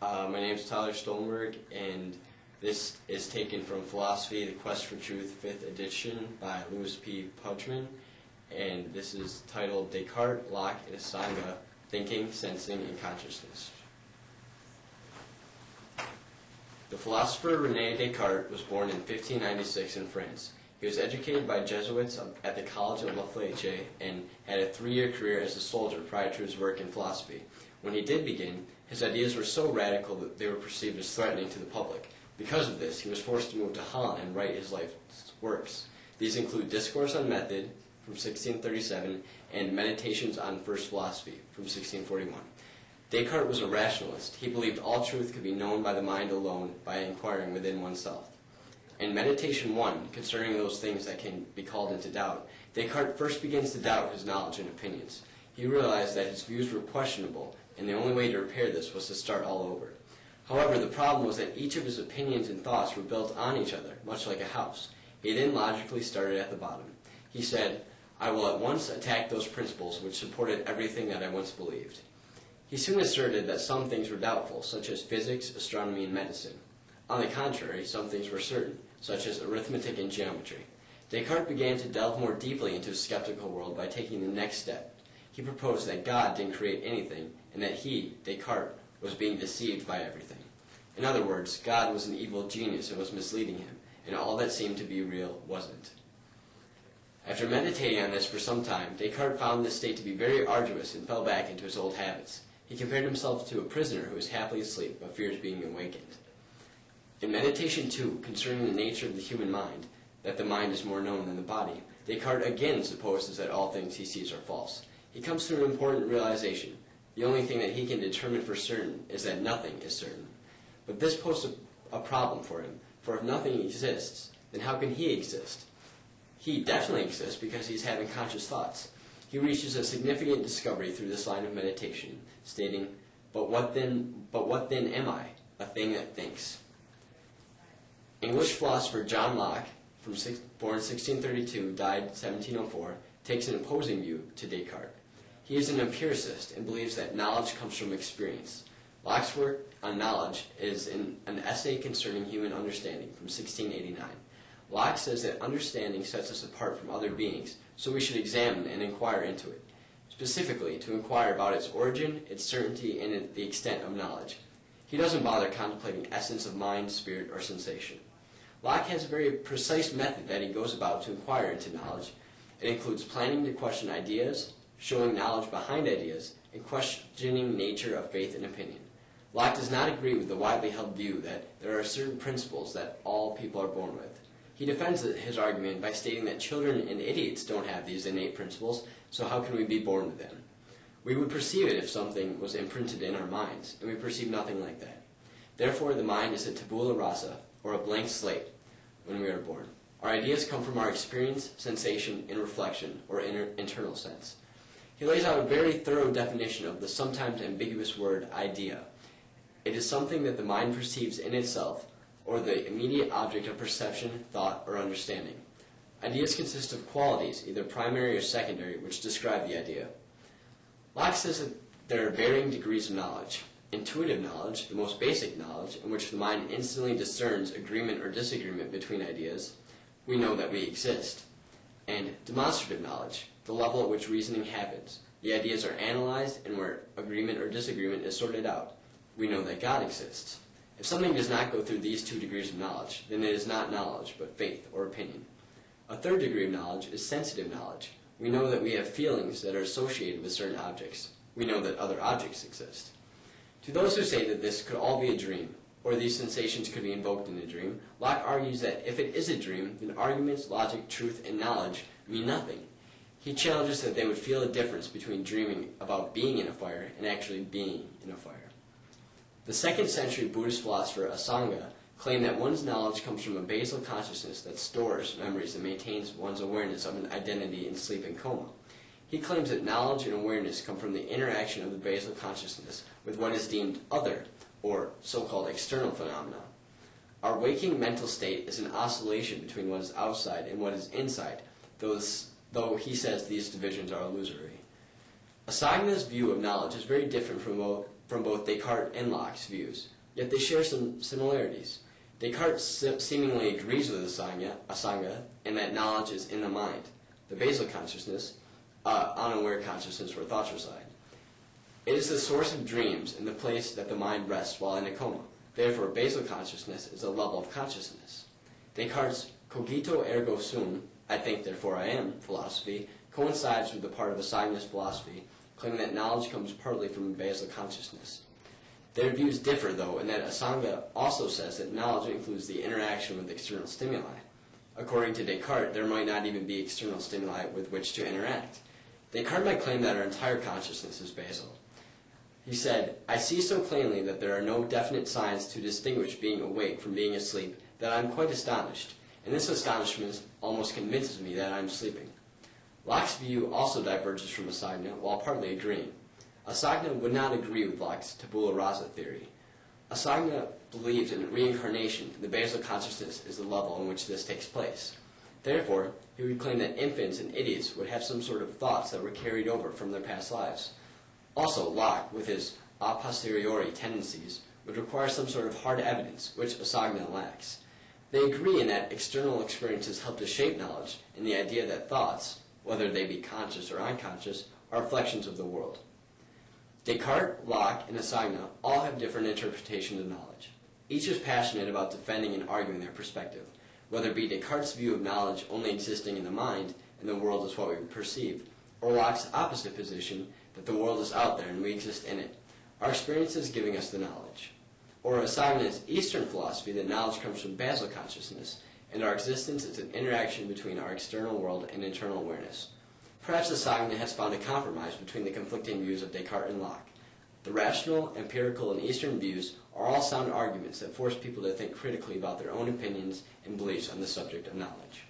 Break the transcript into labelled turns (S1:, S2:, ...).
S1: My name is Tyler Stoltenberg, and this is taken from Philosophy, The Quest for Truth, 5th edition by Louis P. Pudgeman, and this is titled Descartes, Locke, and Asanga, Thinking, Sensing, and Consciousness. The philosopher René Descartes was born in 1596 in France. He was educated by Jesuits at the College of La Fleche and had a 3-year career as a soldier prior to his work in philosophy. When he did begin, his ideas were so radical that they were perceived as threatening to the public. Because of this, he was forced to move to Holland and write his life's works. These include Discourse on Method from 1637 and Meditations on First Philosophy from 1641. Descartes was a rationalist. He believed all truth could be known by the mind alone by inquiring within oneself. In Meditation 1, concerning those things that can be called into doubt, Descartes first begins to doubt his knowledge and opinions. He realized that his views were questionable, and the only way to repair this was to start all over. However, the problem was that each of his opinions and thoughts were built on each other, much like a house. He then logically started at the bottom. He said, "I will at once attack those principles which supported everything that I once believed." He soon asserted that some things were doubtful, such as physics, astronomy, and medicine. On the contrary, some things were certain, such as arithmetic and geometry. Descartes began to delve more deeply into his skeptical world by taking the next step. He proposed that God didn't create anything, and that he, Descartes, was being deceived by everything. In other words, God was an evil genius and was misleading him, and all that seemed to be real wasn't. After meditating on this for some time, Descartes found this state to be very arduous and fell back into his old habits. He compared himself to a prisoner who is happily asleep but fears being awakened. In Meditation 2, concerning the nature of the human mind, that the mind is more known than the body, Descartes again supposes that all things he sees are false. He comes to an important realization. The only thing that he can determine for certain is that nothing is certain. But this poses a problem for him, for if nothing exists, then how can he exist? He definitely exists because he's having conscious thoughts. He reaches a significant discovery through this line of meditation, stating, But what then am I? A thing that thinks." English philosopher John Locke, born 1632, died 1704, takes an opposing view to Descartes. He is an empiricist and believes that knowledge comes from experience. Locke's work on knowledge is an essay concerning human understanding from 1689. Locke says that understanding sets us apart from other beings, so we should examine and inquire into it, specifically to inquire about its origin, its certainty, and the extent of knowledge. He doesn't bother contemplating essence of mind, spirit, or sensation. Locke has a very precise method that he goes about to inquire into knowledge. It includes planning to question ideas, showing knowledge behind ideas, and questioning nature of faith and opinion. Locke does not agree with the widely held view that there are certain principles that all people are born with. He defends his argument by stating that children and idiots don't have these innate principles, so how can we be born with them? We would perceive it if something was imprinted in our minds, and we perceive nothing like that. Therefore, the mind is a tabula rasa, or a blank slate, when we are born. Our ideas come from our experience, sensation, and reflection, or internal sense. He lays out a very thorough definition of the sometimes ambiguous word idea. It is something that the mind perceives in itself, or the immediate object of perception, thought, or understanding. Ideas consist of qualities, either primary or secondary, which describe the idea. Locke says that there are varying degrees of knowledge. Intuitive knowledge, the most basic knowledge, in which the mind instantly discerns agreement or disagreement between ideas, we know that we exist. And demonstrative knowledge, the level at which reasoning happens. The ideas are analyzed, and where agreement or disagreement is sorted out, we know that God exists. If something does not go through these 2 degrees of knowledge, then it is not knowledge, but faith or opinion. A 3rd degree of knowledge is sensitive knowledge. We know that we have feelings that are associated with certain objects. We know that other objects exist. To those who say that this could all be a dream, or these sensations could be invoked in a dream, Locke argues that if it is a dream, then arguments, logic, truth, and knowledge mean nothing. He challenges that they would feel a difference between dreaming about being in a fire and actually being in a fire. The 2nd century Buddhist philosopher Asanga claimed that one's knowledge comes from a basal consciousness that stores memories and maintains one's awareness of an identity in sleep and coma. He claims that knowledge and awareness come from the interaction of the basal consciousness with what is deemed other, or so-called external phenomena. Our waking mental state is an oscillation between what is outside and what is inside, though he says these divisions are illusory. Asanga's view of knowledge is very different from from both Descartes and Locke's views, yet they share some similarities. Descartes seemingly agrees with Asanga in that knowledge is in the mind, the basal consciousness, unaware consciousness where thoughts reside. It is the source of dreams and the place that the mind rests while in a coma. Therefore, basal consciousness is a level of consciousness. Descartes' cogito ergo sum, I think therefore I am, philosophy, coincides with the part of Asagn's philosophy, claiming that knowledge comes partly from basal consciousness. Their views differ, though, in that Asanga also says that knowledge includes the interaction with external stimuli. According to Descartes, there might not even be external stimuli with which to interact. Descartes might claim that our entire consciousness is basal. He said, "I see so plainly that there are no definite signs to distinguish being awake from being asleep that I am quite astonished, and this astonishment almost convinces me that I am sleeping." Locke's view also diverges from Asagna while partly agreeing. Asagna would not agree with Locke's tabula rasa theory. Asagna believes in reincarnation, and the basal consciousness is the level in which this takes place. Therefore, he would claim that infants and idiots would have some sort of thoughts that were carried over from their past lives. Also, Locke, with his a posteriori tendencies, would require some sort of hard evidence, which Asagna lacks. They agree in that external experiences help to shape knowledge, and the idea that thoughts, whether they be conscious or unconscious, are reflections of the world. Descartes, Locke, and Asagna all have different interpretations of knowledge. Each is passionate about defending and arguing their perspective, whether it be Descartes' view of knowledge only existing in the mind and the world is what we perceive, or Locke's opposite position that the world is out there and we exist in it, our experiences giving us the knowledge. Or Asagna's Eastern philosophy that knowledge comes from basal consciousness, and our existence is an interaction between our external world and internal awareness. Perhaps Asagna has found a compromise between the conflicting views of Descartes and Locke. The rational, empirical, and Eastern views are all sound arguments that force people to think critically about their own opinions and beliefs on the subject of knowledge.